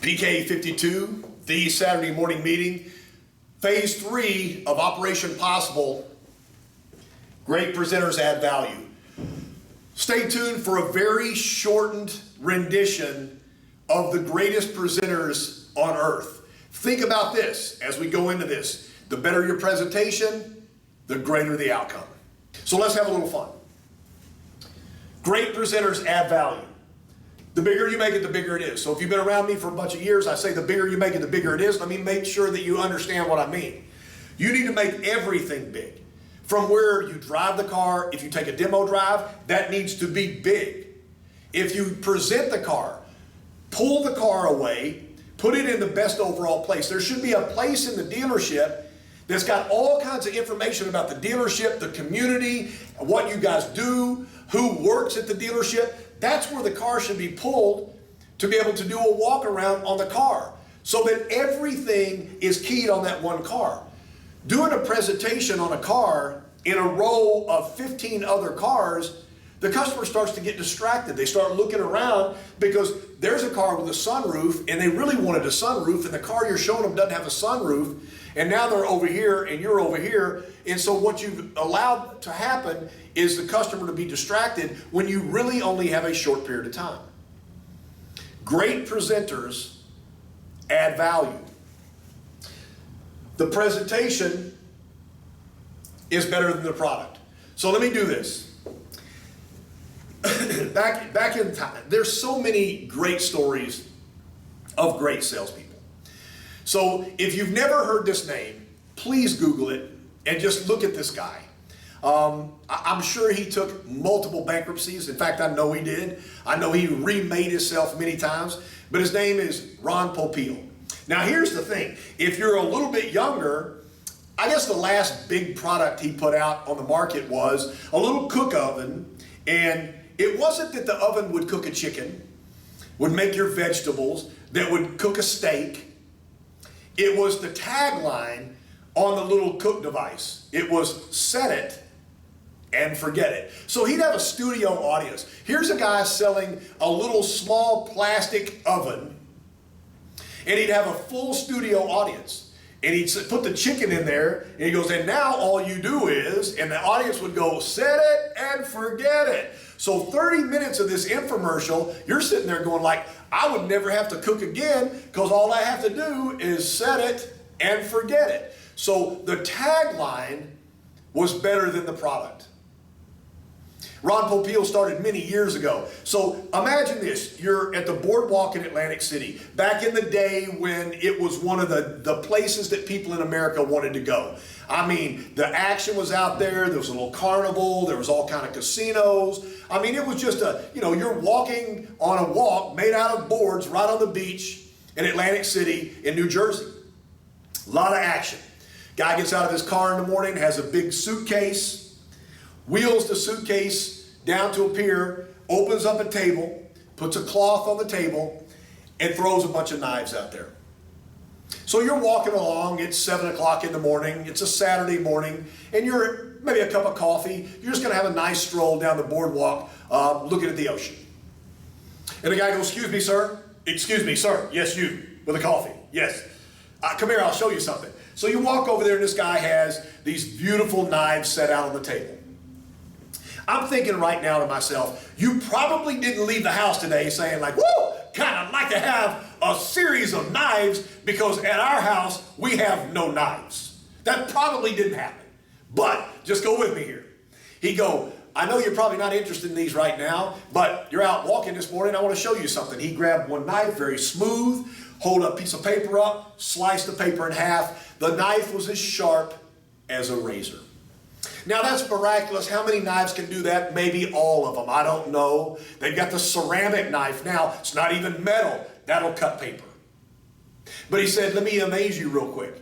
PK 52, the Saturday morning meeting, phase 3 of Operation Possible. Great presenters add value. Stay tuned for a very shortened rendition of the greatest presenters on earth. Think about this as we go into this. The better your presentation, the greater the outcome. So let's have a little fun. Great presenters add value. The bigger you make it, the bigger it is. So if you've been around me for a bunch of years, I say the bigger you make it, the bigger it is. Let me make sure that you understand what I mean. You need to make everything big. From where you drive the car, if you take a demo drive, that needs to be big. If you present the car, pull the car away, put it in the best overall place. There should be a place in the dealership that's got all kinds of information about the dealership, the community, what you guys do, who works at the dealership. That's where the car should be pulled to be able to do a walk around on the car so that everything is keyed on that one car. Doing a presentation on a car in a row of 15 other cars, the customer starts to get distracted. They start looking around because there's a car with a sunroof and they really wanted a sunroof, and the car you're showing them doesn't have a sunroof, and now they're over here and you're over here. And so what you've allowed to happen is the customer to be distracted when you really only have a short period of time. Great presenters add value. The presentation is better than the product. So let me do this. Back in time, there's so many great stories of great salespeople. So if you've never heard this name, please Google it and just look at this guy. I'm sure he took multiple bankruptcies. In fact, I know he did. I know he remade himself many times, but his name is Ron Popeil. Now here's the thing, if you're a little bit younger, I guess the last big product he put out on the market was a little cook oven, and it wasn't that the oven would cook a chicken, would make your vegetables, that would cook a steak. It was the tagline on the little cook device. It was set it and forget it. So he'd have a studio audience. Here's a guy selling a little small plastic oven, and he'd have a full studio audience. And he'd put the chicken in there, and he goes, and now all you do is, and the audience would go, set it and forget it. So 30 minutes of this infomercial, you're sitting there going like, I would never have to cook again because all I have to do is set it and forget it. So the tagline was better than the product. Ron Popeil started many years ago. So imagine this, you're at the boardwalk in Atlantic City, back in the day when it was one of the places that people in America wanted to go. I mean, the action was out there was a little carnival, there was all kind of casinos. I mean, it was just you're walking on a walk made out of boards right on the beach in Atlantic City in New Jersey. A lot of action. Guy gets out of his car in the morning, has a big suitcase, wheels the suitcase down to a pier, opens up a table, puts a cloth on the table, and throws a bunch of knives out there. So you're walking along, it's 7 o'clock in the morning, it's a Saturday morning, and you're maybe a cup of coffee, you're just gonna have a nice stroll down the boardwalk looking at the ocean. And the guy goes, excuse me, sir. Excuse me, sir. Yes, you, with a coffee. Yes. Come here, I'll show you something. So you walk over there and this guy has these beautiful knives set out on the table. I'm thinking right now to myself, you probably didn't leave the house today saying like, whoa, God, I'd like to have a series of knives because at our house, we have no knives. That probably didn't happen, but just go with me here. He'd go, I know you're probably not interested in these right now, but you're out walking this morning, I want to show you something. He grabbed one knife, very smooth, hold a piece of paper up, sliced the paper in half. The knife was as sharp as a razor. Now that's miraculous. How many knives can do that? Maybe all of them. I don't know. They've got the ceramic knife now. It's not even metal. That'll cut paper. But he said, let me amaze you real quick.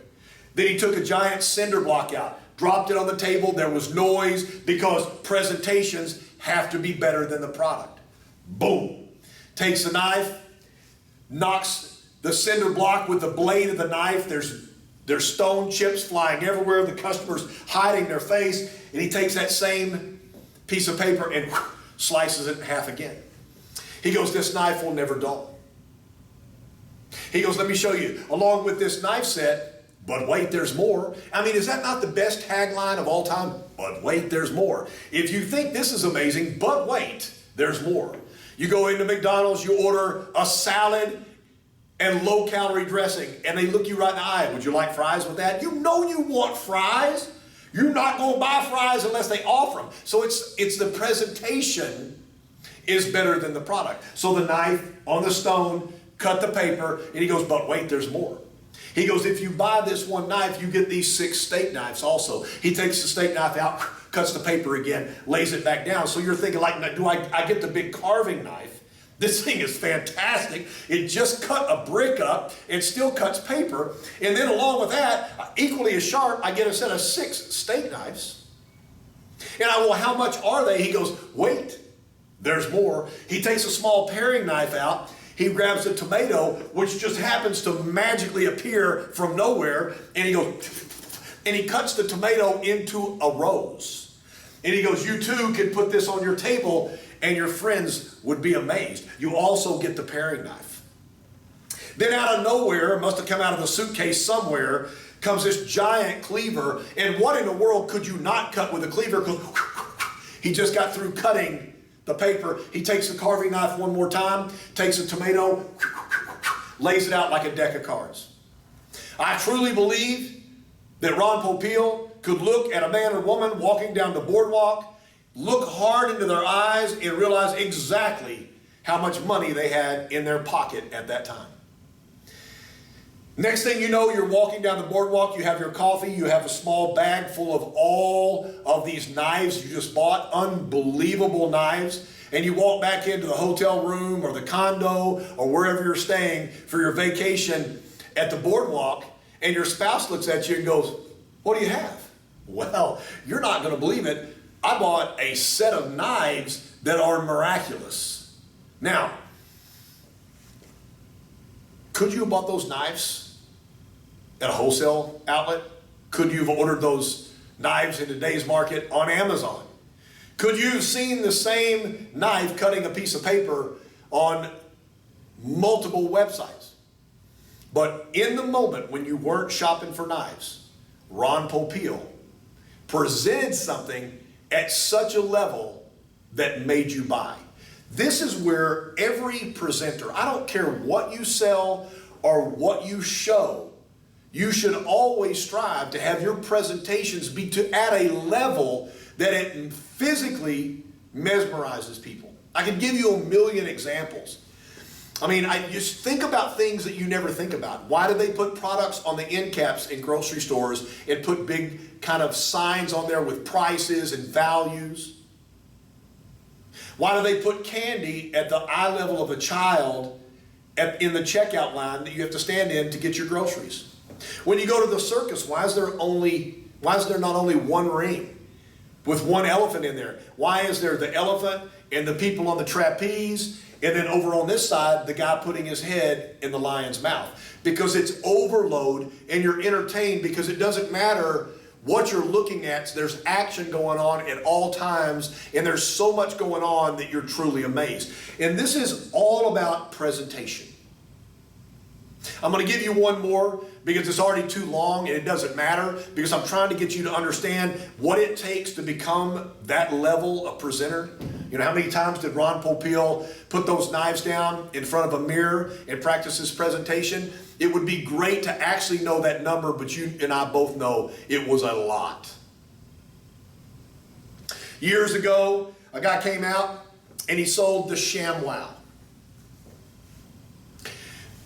Then he took a giant cinder block out, dropped it on the table. There was noise because presentations have to be better than the product. Boom. Takes the knife, knocks the cinder block with the blade of the knife. There's stone chips flying everywhere. The customer's hiding their face. And he takes that same piece of paper and slices it in half again. He goes, this knife will never dull. He goes, let me show you. Along with this knife set, but wait, there's more. I mean, is that not the best tagline of all time? But wait, there's more. If you think this is amazing, but wait, there's more. You go into McDonald's, you order a salad and low-calorie dressing, and they look you right in the eye. Would you like fries with that? You know you want fries. You're not going to buy fries unless they offer them. So it's the presentation is better than the product. So the knife on the stone, cut the paper, and he goes, but wait, there's more. He goes, if you buy this one knife, you get these 6 steak knives also. He takes the steak knife out, cuts the paper again, lays it back down. So you're thinking, like, do I get the big carving knife? This thing is fantastic. It just cut a brick up and still cuts paper. And then along with that, equally as sharp, I get a set of 6 steak knives. And I go, well, how much are they? He goes, wait, there's more. He takes a small paring knife out. He grabs a tomato, which just happens to magically appear from nowhere. And he goes, and he cuts the tomato into a rose. And he goes, you too can put this on your table and your friends would be amazed. You also get the paring knife. Then out of nowhere, it must have come out of the suitcase somewhere, comes this giant cleaver. And what in the world could you not cut with a cleaver? He just got through cutting the paper. He takes the carving knife one more time, takes a tomato, lays it out like a deck of cards. I truly believe that Ron Popeil could look at a man or woman walking down the boardwalk, look hard into their eyes, and realize exactly how much money they had in their pocket at that time. Next thing you know, you're walking down the boardwalk, you have your coffee, you have a small bag full of all of these knives you just bought, unbelievable knives, and you walk back into the hotel room or the condo or wherever you're staying for your vacation at the boardwalk, and your spouse looks at you and goes, what do you have? Well, you're not going to believe it. I bought a set of knives that are miraculous. Now, could you have bought those knives at a wholesale outlet? Could you have ordered those knives in today's market on Amazon? Could you have seen the same knife cutting a piece of paper on multiple websites? But in the moment when you weren't shopping for knives, Ron Popeil presented something at such a level that made you buy. This is where every presenter, I don't care what you sell or what you show, you should always strive to have your presentations be at a level that it physically mesmerizes people. I can give you a million examples. I mean, I just think about things that you never think about. Why do they put products on the end caps in grocery stores and put big kind of signs on there with prices and values? Why do they put candy at the eye level of a child in the checkout line that you have to stand in to get your groceries? When you go to the circus, why is there not only one ring with one elephant in there? Why is there the elephant and the people on the trapeze, and then over on this side, the guy putting his head in the lion's mouth? Because it's overload and you're entertained, because it doesn't matter what you're looking at. There's action going on at all times, and there's so much going on that you're truly amazed. And this is all about presentation. I'm going to give you one more because it's already too long and it doesn't matter, because I'm trying to get you to understand what it takes to become that level of presenter. You know, how many times did Ron Popeil put those knives down in front of a mirror and practice his presentation? It would be great to actually know that number, but you and I both know it was a lot. Years ago, a guy came out and he sold the ShamWow.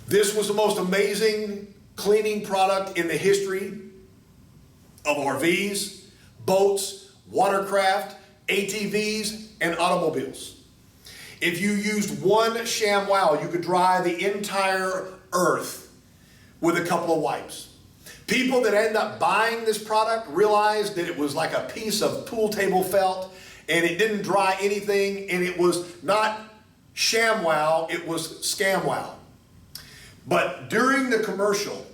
This was the most amazing cleaning product in the history of RVs, boats, watercraft, ATVs, and automobiles. If you used one ShamWow, you could dry the entire earth with a couple of wipes. People that end up buying this product realized that it was like a piece of pool table felt, and it didn't dry anything, and it was not ShamWow, it was ScamWow. But during the commercial,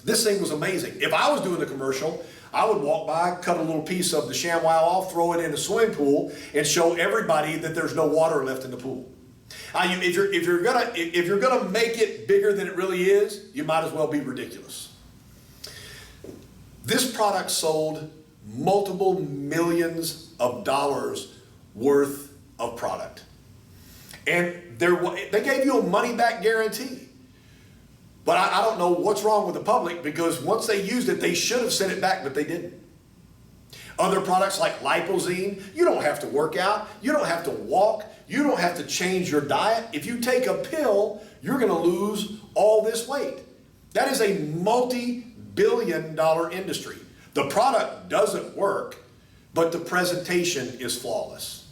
this thing was amazing. If I was doing the commercial, I would walk by, cut a little piece of the ShamWow off, throw it in a swimming pool, and show everybody that there's no water left in the pool. If you're gonna make it bigger than it really is, you might as well be ridiculous. This product sold multiple millions of dollars worth of product. And they gave you a money back guarantee. But I don't know what's wrong with the public, because once they used it, they should have sent it back, but they didn't. Other products like Lipozene, you don't have to work out, you don't have to walk, you don't have to change your diet. If you take a pill, you're gonna lose all this weight. That is a multi-billion-dollar industry. The product doesn't work, but the presentation is flawless.